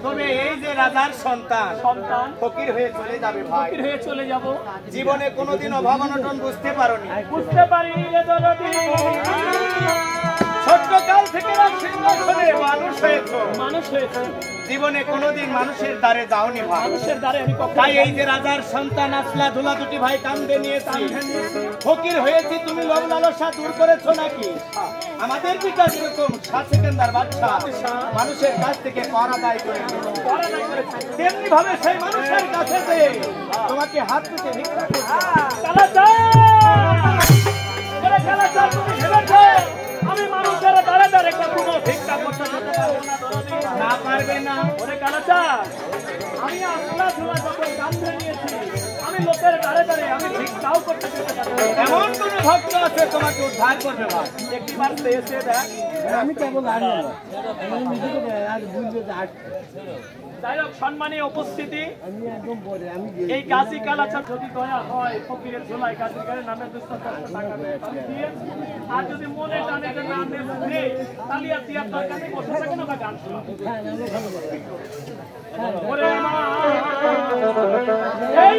তবে এই যে রাজার সন্তান ফকির হয়ে চলে যাবে ভাই, ফকির হয়ে চলে যাব। জীবনে কোনোদিন অভাব অনটন বুঝতে পারোনি। বুঝতে পারিনি রে দরদি। ছোট্টকাল থেকে সিংহাসনে মানুষ হয়েছো, মানুষ হয়েছে, জীবনে কোনোদিন মানুষের দ্বারে যাওনি ভাই। মানুষের দ্বারে আমি কখনো তাই এই যে রাজার সন্তান আসলা ধুলা দুটি ভাই কান্দে নিয়েছি, ফকির হয়েছি, তুমি লোভ লালসা দূর করেছো নাকি? আমাদের পিতা যেরকম সেকেন্দার বাদশা মানুষের কাছ থেকে কর আদায় করে তেমনি ভাবে সেই মানুষের কাছে যে তোমাকে হাত পেতে ভিক্ষা করছে। আমি মানুষের দ্বারে দ্বারে কখনো ভিক্ষা করতে না পারবে না। ওরে কালাচার, আমি আসলা ধুলা যখন কান্দে নিয়েছি, আমি লোকের দ্বারে দ্বারে আমি ভিক্ষাও করতে যেতে পারি। এমন কোন ভক্ত আছে তোমাকে উদ্ধার করবে ভাই? একটিবার এসে দেখ। আমি কেবল যাই হোক, সম্মানী উপস্থিতি, আমি একদম পরে আমি এই গাজী কালাচার যদি দয়া হয় ফকিরের ঝোলায় গাজীর গায়ে নামে 200 টাকা দিয়ে, আর যদি মনে টানে যে নাম নেবে তালিয়া তিয়ার দরকার নেই, বসে থাকেন বা গান শোনা। ওরে মা এই